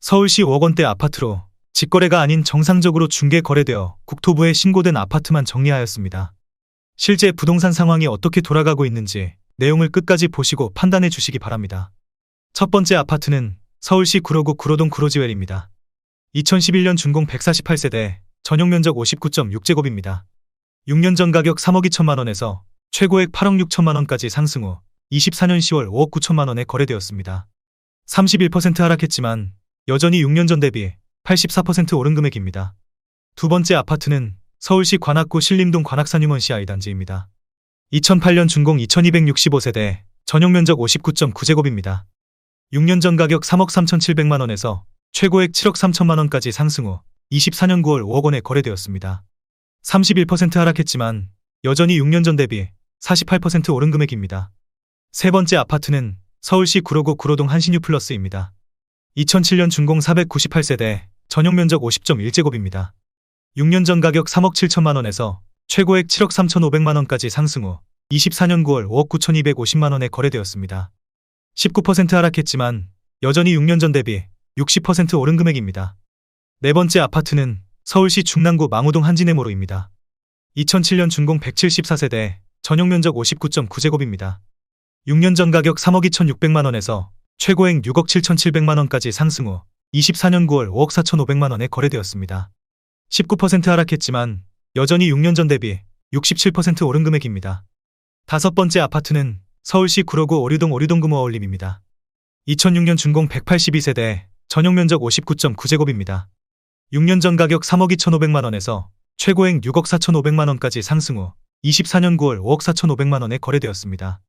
서울시 5억 원대 아파트로 직거래가 아닌 정상적으로 중개 거래되어 국토부에 신고된 아파트만 정리하였습니다. 실제 부동산 상황이 어떻게 돌아가고 있는지 내용을 끝까지 보시고 판단해 주시기 바랍니다. 첫 번째 아파트는 서울시 구로구 구로동 구로지웰입니다. 2011년 준공 148세대, 전용면적 59.6제곱입니다. 6년 전 가격 3억 2천만 원에서 최고액 8억 6천만 원까지 상승 후 24년 10월 5억 9천만 원에 거래되었습니다. 31% 하락했지만 여전히 6년 전 대비 84% 오른 금액입니다. 두 번째 아파트는 서울시 관악구 신림동 관악산유먼시 I단지입니다. 2008년 준공 2265세대, 전용면적 59.9제곱입니다. 6년 전 가격 3억 3,700만 원에서 최고액 7억 3천만 원까지 상승 후 24년 9월 5억 원에 거래되었습니다. 31% 하락했지만 여전히 6년 전 대비 48% 오른 금액입니다. 세 번째 아파트는 서울시 구로구 구로동 한신유 플러스입니다. 2007년 준공 498세대, 전용면적 50.1제곱입니다. 6년 전 가격 3억 7천만 원에서 최고액 7억 3,500만 원까지 상승 후 24년 9월 5억 9,250만 원에 거래되었습니다. 19% 하락했지만 여전히 6년 전 대비 60% 오른 금액입니다. 네 번째 아파트는 서울시 중랑구 망우동 한진해모로입니다. 2007년 준공 174세대, 전용면적 59.9제곱입니다. 6년 전 가격 3억 2,600만 원에서 최고액 6억 7,700만 원까지 상승 후 24년 9월 5억 4,500만 원에 거래되었습니다. 19% 하락했지만 여전히 6년 전 대비 67% 오른 금액입니다. 다섯 번째 아파트는 서울시 구로구 오류동 금호어울림입니다. 2006년 준공 182세대, 전용면적 59.9제곱입니다. 6년 전 가격 3억 2,500만 원에서 최고액 6억 4,500만 원까지 상승 후 24년 9월 5억 4,500만 원에 거래되었습니다.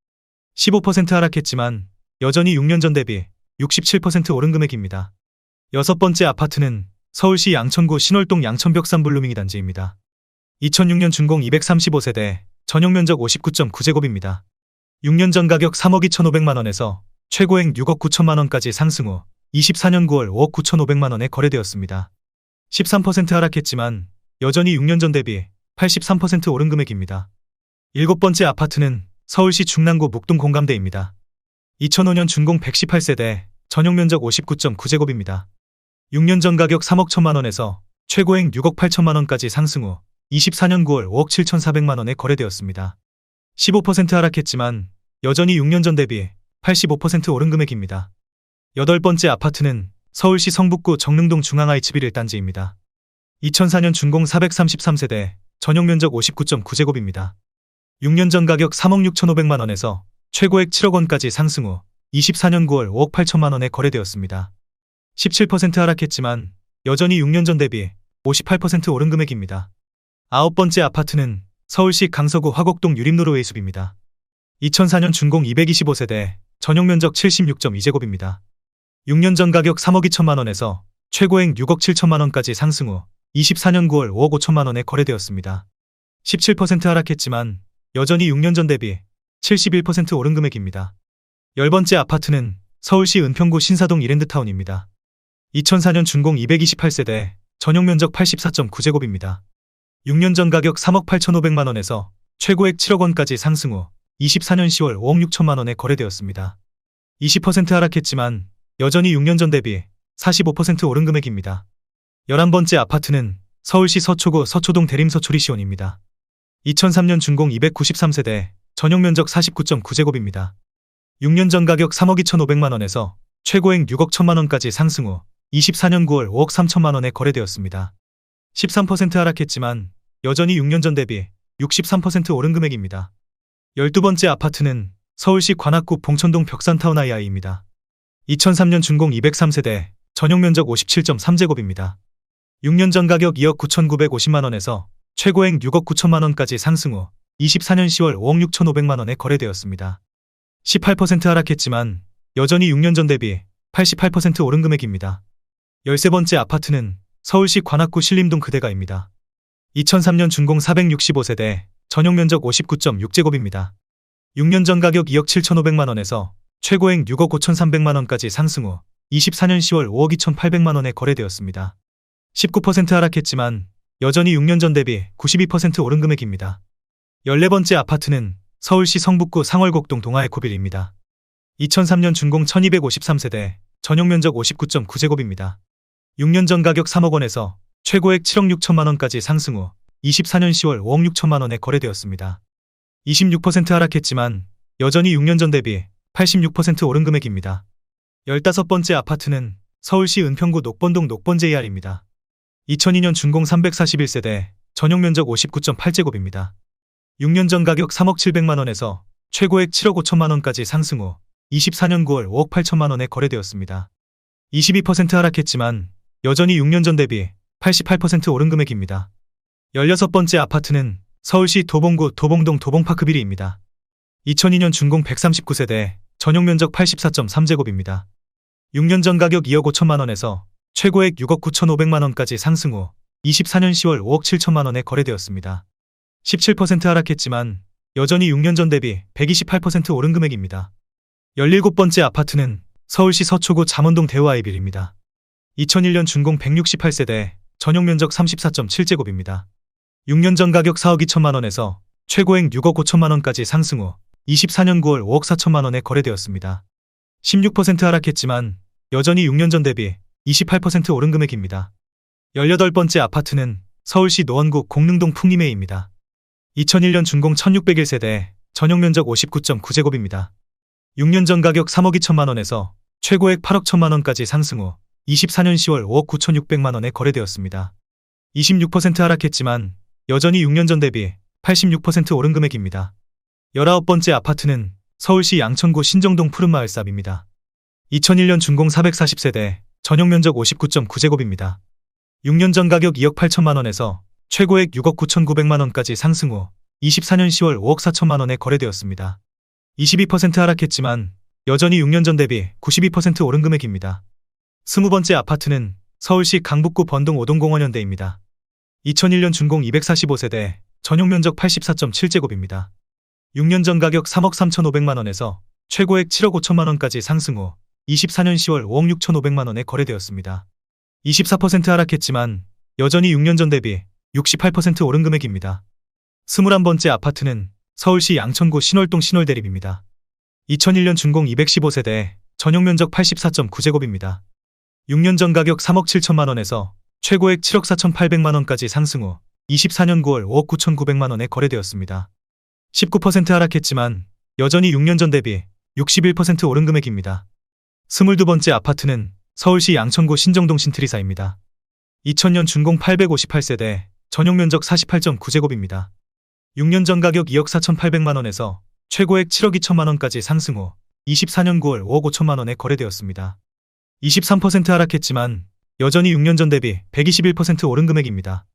15% 하락했지만 여전히 6년 전 대비 67% 오른 금액입니다. 여섯 번째 아파트는 서울시 양천구 신월동 양천벽산 블루밍이 단지입니다. 2006년 준공 235세대, 전용면적 59.9제곱입니다. 6년 전 가격 3억 2,500만 원에서 최고액 6억 9천만 원까지 상승 후 24년 9월 5억 9,500만 원에 거래되었습니다. 13% 하락했지만 여전히 6년 전 대비 83% 오른 금액입니다. 일곱 번째 아파트는 서울시 중랑구 묵동 공감대입니다. 2005년 준공 118세대, 전용면적 59.9제곱입니다. 6년 전 가격 3억 1천만 원에서 최고액 6억 8천만 원까지 상승 후 24년 9월 5억 7,400만 원에 거래되었습니다. 15% 하락했지만 여전히 6년 전 대비 85% 오른 금액입니다. 여덟 번째 아파트는 서울시 성북구 정릉동 중앙IH 1단지입니다. 2004년 준공 433세대, 전용면적 59.9제곱입니다. 6년 전 가격 3억 6,500만 원에서 최고액 7억 원까지 상승 후 24년 9월 5억 8천만 원에 거래되었습니다. 17% 하락했지만 여전히 6년 전 대비 58% 오른 금액입니다. 아홉 번째 아파트는 서울시 강서구 화곡동 유림노루웨이 숲입니다. 2004년 준공 225세대, 전용면적 76.2제곱입니다. 6년 전 가격 3억 2천만 원에서 최고액 6억 7천만 원까지 상승 후 24년 9월 5억 5천만 원에 거래되었습니다. 17% 하락했지만 여전히 6년 전 대비 71% 오른 금액입니다. 열 번째 아파트는 서울시 은평구 신사동 이랜드타운입니다. 2004년 준공 228세대, 전용면적 84.9제곱입니다. 6년 전 가격 3억 8,500만 원에서 최고액 7억 원까지 상승 후 24년 10월 5억 6천만 원에 거래되었습니다. 20% 하락했지만 여전히 6년 전 대비 45% 오른 금액입니다. 11번째 아파트는 서울시 서초구 서초동 대림서초리시온입니다. 2003년 준공 293세대, 전용면적 49.9제곱입니다. 6년 전 가격 3억 2,500만 원에서 최고액 6억 1천만 원까지 상승 후 24년 9월 5억 3천만 원에 거래되었습니다. 13% 하락했지만 여전히 6년 전 대비 63% 오른 금액입니다. 12번째 아파트는 서울시 관악구 봉천동 벽산타운 II입니다. 2003년 준공 203세대, 전용면적 57.3제곱입니다. 6년 전 가격 2억 9,950만 원에서 최고액 6억 9천만 원까지 상승 후 24년 10월 5억 6,500만 원에 거래되었습니다. 18% 하락했지만 여전히 6년 전 대비 88% 오른 금액입니다. 13번째 아파트는 서울시 관악구 신림동 그대가입니다. 2003년 준공 465세대, 전용면적 59.6제곱입니다. 6년 전 가격 2억 7,500만 원에서 최고액 6억 5,300만 원까지 상승 후 24년 10월 5억 2,800만 원에 거래되었습니다. 19% 하락했지만 여전히 6년 전 대비 92% 오른 금액입니다. 14번째 아파트는 서울시 성북구 상월곡동 동아에코빌입니다. 2003년 준공 1253세대, 전용 면적 59.9제곱입니다. 6년 전 가격 3억 원에서 최고액 7억 6천만 원까지 상승 후 24년 10월 5억 6천만 원에 거래되었습니다. 26% 하락했지만 여전히 6년 전 대비 86% 오른 금액입니다. 15번째 아파트는 서울시 은평구 녹번동 녹번 JR입니다. 2002년 준공 341세대, 전용 면적 59.8제곱입니다. 6년 전 가격 3억 7백만 원에서 최고액 7억 5천만 원까지 상승 후 24년 9월 5억 8천만 원에 거래되었습니다. 22% 하락했지만 여전히 6년 전 대비 88% 오른 금액입니다. 16번째 아파트는 서울시 도봉구 도봉동 도봉파크비리입니다. 2002년 준공 139세대, 전용 면적 84.3제곱입니다. 6년 전 가격 2억 5천만 원에서 최고액 6억 9천5백만 원까지 상승 후 24년 10월 5억 7천만 원에 거래되었습니다. 17% 하락했지만 여전히 6년 전 대비 128% 오른 금액입니다. 17번째 아파트는 서울시 서초구 잠원동 대우아이빌입니다. 2001년 준공 168세대, 전용 면적 34.7제곱입니다. 6년 전 가격 4억 2천만 원에서 최고액 6억 5천만 원까지 상승 후 24년 9월 5억 4천만 원에 거래되었습니다. 16% 하락했지만 여전히 6년 전 대비 28% 오른 금액입니다. 18번째 아파트는 서울시 노원구 공릉동 풍림회입니다. 2001년 준공 1601세대, 전용 면적 59.9제곱입니다. 6년 전 가격 3억 2천만 원에서 최고액 8억 1천만 원까지 상승 후 24년 10월 5억 9천6백만 원에 거래되었습니다. 26% 하락했지만 여전히 6년 전 대비 86% 오른 금액입니다. 19번째 아파트는 서울시 양천구 신정동 푸른마을삽입니다. 2001년 준공 440세대, 전용 면적 59.9제곱입니다. 6년 전 가격 2억 8천만 원에서 최고액 6억 9천9백만 원까지 상승 후 24년 10월 5억 4천만 원에 거래되었습니다. 22% 하락했지만 여전히 6년 전 대비 92% 오른 금액입니다. 20번째 아파트는 서울시 강북구 번동 오동공원현대입니다. 2001년 준공 245세대, 전용 면적 84.7제곱입니다. 6년 전 가격 3억 3천5백만 원에서 최고액 7억 5천만 원까지 상승 후 24년 10월 5억 6천5백만 원에 거래되었습니다. 24% 하락했지만 여전히 6년 전 대비 68% 오른 금액입니다. 21번째 아파트는 서울시 양천구 신월동 신월대립입니다. 2001년 준공 215세대, 전용 면적 84.9제곱입니다. 6년 전 가격 3억 7천만 원에서 최고액 7억 4천8백만 원까지 상승 후 24년 9월 5억 9천9백만 원에 거래되었습니다. 19% 하락했지만 여전히 6년 전 대비 61% 오른 금액입니다. 22번째 아파트는 서울시 양천구 신정동 신트리사입니다. 2000년 준공 858세대, 전용 면적 48.9제곱입니다. 6년 전 가격 2억 4천8백만 원에서 최고액 7억 2천만 원까지 상승 후 24년 9월 5억 5천만 원에 거래되었습니다. 23% 하락했지만 여전히 6년 전 대비 121% 오른 금액입니다.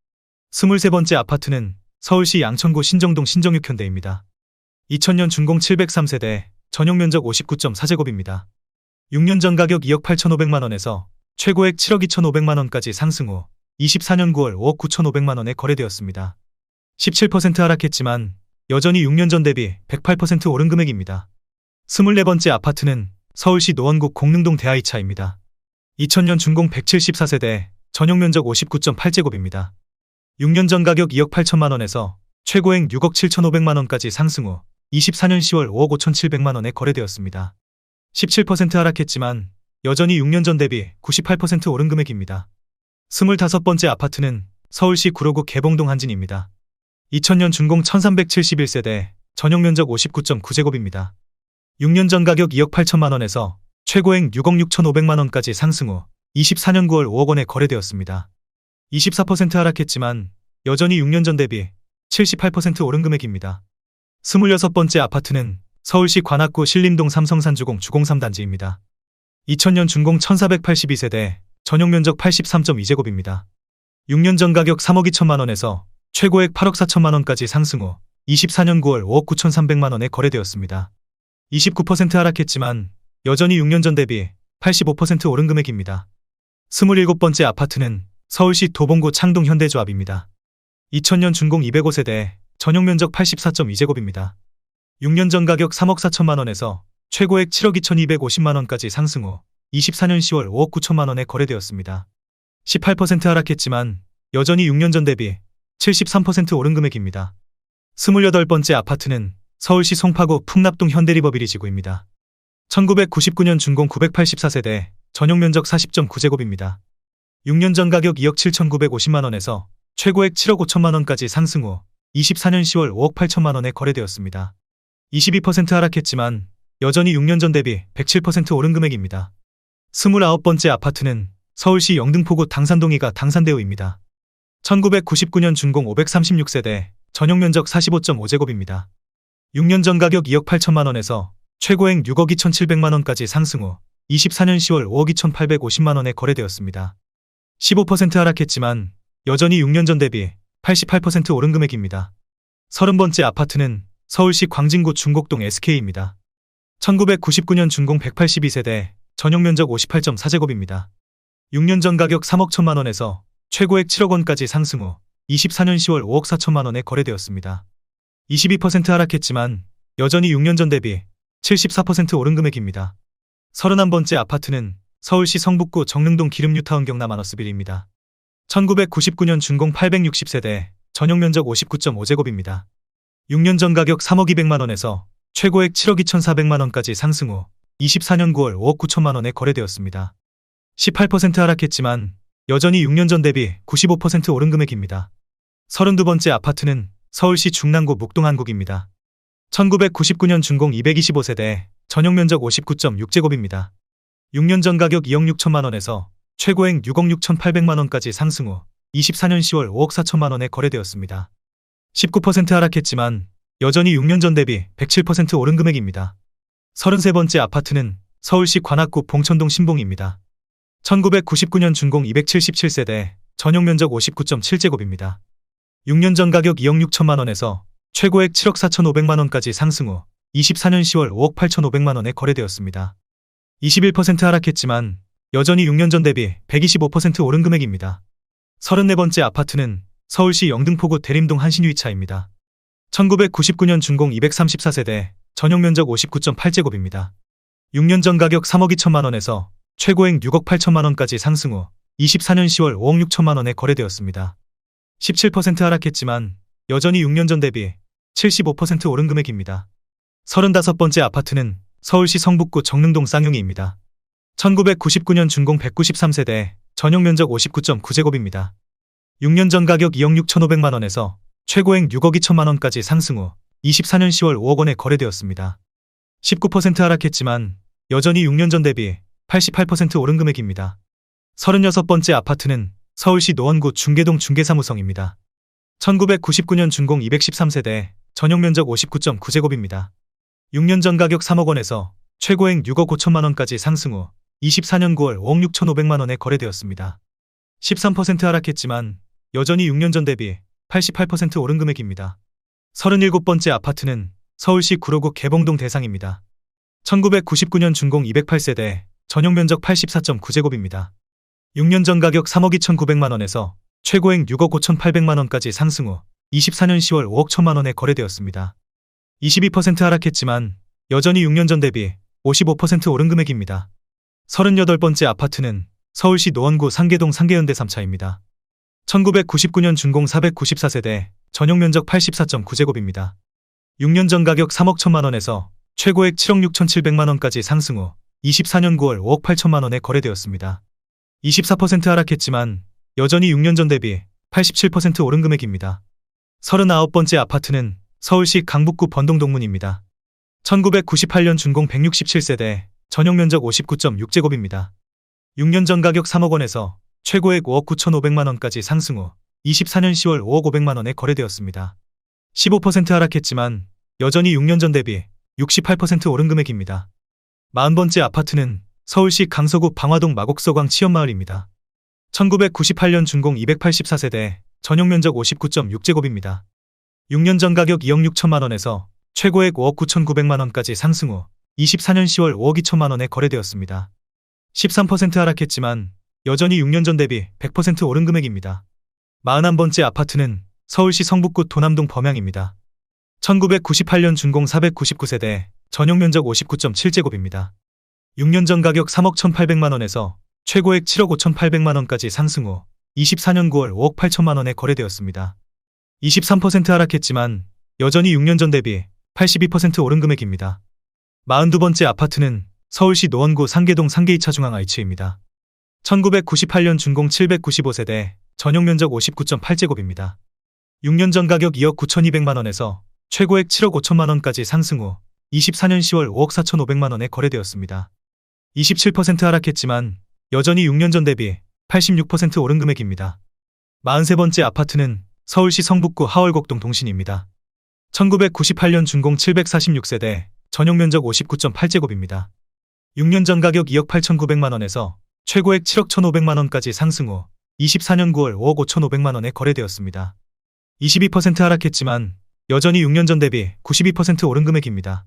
23번째 아파트는 서울시 양천구 신정동 신정육현대입니다. 2000년 준공 703세대, 전용 면적 59.4제곱입니다. 6년 전 가격 2억 8천5백만 원에서 최고액 7억 2천5백만 원까지 상승 후 24년 9월 5억 9천5백만 원에 거래되었습니다. 17% 하락했지만 여전히 6년 전 대비 108% 오른 금액입니다. 24번째 아파트는 서울시 노원구 공릉동 대하이차입니다. 2000년 준공 174세대, 전용 면적 59.8제곱입니다. 6년 전 가격 2억 8천만 원에서 최고액 6억 7천5백만 원까지 상승 후 24년 10월 5억 5천7백만 원에 거래되었습니다. 17% 하락했지만 여전히 6년 전 대비 98% 오른 금액입니다. 25번째 아파트는 서울시 구로구 개봉동 한진입니다. 2000년 준공 1371세대, 전용 면적 59.9제곱입니다. 6년 전 가격 2억 8천만 원에서 최고액 6억 6천5백만 원까지 상승 후 24년 9월 5억 원에 거래되었습니다. 24% 하락했지만 여전히 6년 전 대비 78% 오른 금액입니다. 26번째 아파트는 서울시 관악구 신림동 삼성산주공 주공 3단지입니다. 2000년 준공 1482세대, 전용 면적 83.2제곱입니다. 6년 전 가격 3억 2천만 원에서 최고액 8억 4천만 원까지 상승 후 24년 9월 5억 9천3백만 원에 거래되었습니다. 29% 하락했지만 여전히 6년 전 대비 85% 오른 금액입니다. 27번째 아파트는 서울시 도봉구 창동 현대조합입니다. 2000년 준공 205세대, 전용 면적 84.2제곱입니다. 6년 전 가격 3억 4천만 원에서 최고액 7억 2천2백오십만 원까지 상승 후 24년 10월 5억 9천만 원에 거래되었습니다. 18% 하락했지만 여전히 6년 전 대비 73% 오른 금액입니다. 28번째 아파트는 서울시 송파구 풍납동 현대리버비리지구입니다. 1999년 준공 984세대, 전용 면적 40.9제곱입니다. 6년 전 가격 2억 7,950만 원에서 최고액 7억 5천만 원까지 상승 후 24년 10월 5억 8천만 원에 거래되었습니다. 22% 하락했지만 여전히 6년 전 대비 107% 오른 금액입니다. 29번째 아파트는 서울시 영등포구 당산동이가 당산대우입니다. 1999년 준공 536세대, 전용 면적 45.5제곱입니다. 6년 전 가격 2억 8천만 원에서 최고액 6억 2,700만 원까지 상승 후 24년 10월 5억 2,850만 원에 거래되었습니다. 15% 하락했지만 여전히 6년 전 대비 88% 오른 금액입니다. 30번째 아파트는 서울시 광진구 중곡동 SK입니다. 1999년 준공 182세대, 전용 면적 58.4제곱입니다. 6년 전 가격 3억 1천만 원에서 최고액 7억 원까지 상승 후 24년 10월 5억 4천만 원에 거래되었습니다. 22% 하락했지만 여전히 6년 전 대비 74% 오른 금액입니다. 31번째 아파트는 서울시 성북구 정릉동 기름뉴타운 경남 아너스빌입니다. 1999년 준공 860세대, 전용 면적 59.5제곱입니다. 6년 전 가격 3억 2백만 원에서 최고액 7억 2,400만 원까지 상승 후 24년 9월 5억 9천만 원에 거래되었습니다. 18% 하락했지만 여전히 6년 전 대비 95% 오른 금액입니다. 32번째 아파트는 서울시 중랑구 묵동한국입니다. 1999년 준공 225세대, 전용 면적 59.6제곱입니다. 6년 전 가격 2억 6천만 원에서 최고액 6억 6,800만 원까지 상승 후 24년 10월 5억 4천만 원에 거래되었습니다. 19% 하락했지만 여전히 6년 전 대비 107% 오른 금액입니다. 33번째 아파트는 서울시 관악구 봉천동 신봉입니다. 1999년 준공 277세대, 전용 면적 59.7제곱입니다. 6년 전 가격 2억 6천만 원에서 최고액 7억 4,500만 원까지 상승 후 24년 10월 5억 8,500만 원에 거래되었습니다. 21% 하락했지만 여전히 6년 전 대비 125% 오른 금액입니다. 34번째 아파트는 서울시 영등포구 대림동 한신유이차입니다. 1999년 준공 234세대, 전용 면적 59.8제곱입니다. 6년 전 가격 3억 2천만 원에서 최고액 6억 8천만 원까지 상승 후 24년 10월 5억 6천만 원에 거래되었습니다. 17% 하락했지만 여전히 6년 전 대비 75% 오른 금액입니다. 35번째 아파트는 서울시 성북구 정릉동 쌍용이입니다. 1999년 준공 193세대, 전용 면적 59.9제곱입니다. 6년 전 가격 2억 6,500만 원에서 최고액 6억 2천만 원까지 상승 후 24년 10월 5억 원에 거래되었습니다. 19% 하락했지만 여전히 6년 전 대비 88% 오른 금액입니다. 36번째 아파트는 서울시 노원구 중계동 중계사무성입니다. 1999년 준공 213세대, 전용 면적 59.9제곱입니다. 6년 전 가격 3억 원에서 최고액 6억 5천만 원까지 상승 후 24년 9월 5억 6,500만 원에 거래되었습니다. 13% 하락했지만 여전히 6년 전 대비 88% 오른 금액입니다. 37번째 아파트는 서울시 구로구 개봉동 대상입니다. 1999년 준공 208세대, 전용 면적 84.9제곱입니다. 6년 전 가격 3억 2,900만 원에서 최고액 6억 5,800만 원까지 상승 후 24년 10월 5억 1천만 원에 거래되었습니다. 22% 하락했지만 여전히 6년 전 대비 55% 오른 금액입니다. 38번째 아파트는 서울시 노원구 상계동 상계현대 3차입니다. 1999년 준공 494세대, 전용 면적 84.9제곱입니다. 6년 전 가격 3억 1천만 원에서 최고액 7억 6,700만 원까지 상승 후 24년 9월 5억 8천만 원에 거래되었습니다. 24% 하락했지만 여전히 6년 전 대비 87% 오른 금액입니다. 39번째 아파트는 서울시 강북구 번동동문입니다. 1998년 준공 167세대, 전용 면적 59.6제곱입니다. 6년 전 가격 3억 원에서 최고액 5억 9,500만 원까지 상승 후 24년 10월 5억 500만 원에 거래되었습니다. 15% 하락했지만 여전히 6년 전 대비 68% 오른 금액입니다. 40번째 아파트는 서울시 강서구 방화동 마곡서광 치연마을입니다. 1998년 준공 284세대, 전용 면적 59.6제곱입니다. 6년 전 가격 2억 6천만 원에서 최고액 5억 9,900만 원까지 상승 후 24년 10월 5억 2천만 원에 거래되었습니다. 13% 하락했지만 여전히 6년 전 대비 100% 오른 금액입니다. 41번째 아파트는 서울시 성북구 도남동 범양입니다. 1998년 준공 499세대, 전용 면적 59.7제곱입니다. 6년 전 가격 3억 1,800만 원에서 최고액 7억 5,800만 원까지 상승 후 24년 9월 5억 8천만 원에 거래되었습니다. 23% 하락했지만 여전히 6년 전 대비 82% 오른 금액입니다. 42번째 아파트는 서울시 노원구 상계동 상계 2차 중앙 H입니다. 1998년 준공 795세대, 전용 면적 59.8제곱입니다. 6년 전 가격 2억 9,200만원에서 최고액 7억 5천만원까지 상승 후 24년 10월 5억 4,500만원에 거래되었습니다. 27% 하락했지만 여전히 6년 전 대비 86% 오른 금액입니다. 43번째 아파트는 서울시 성북구 하월곡동 동신입니다. 1998년 준공 746세대, 전용 면적 59.8제곱입니다. 6년 전 가격 2억 8,900만원에서 최고액 7억 1,500만원까지 상승 후 24년 9월 5억 5,500만원에 거래되었습니다. 22% 하락했지만 여전히 6년 전 대비 92% 오른 금액입니다.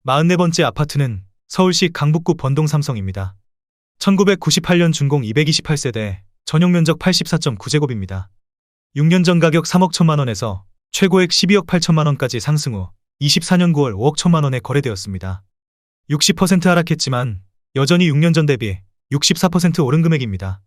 44번째 아파트는 서울시 강북구 번동 삼성입니다. 1998년 준공 228세대, 전용 면적 84.9제곱입니다. 6년 전 가격 3억 1천만원에서 최고액 12억 8천만원까지 상승 후 24년 9월 5억 1천만원에 거래되었습니다. 60% 하락했지만 여전히 6년 전 대비 64% 오른 금액입니다.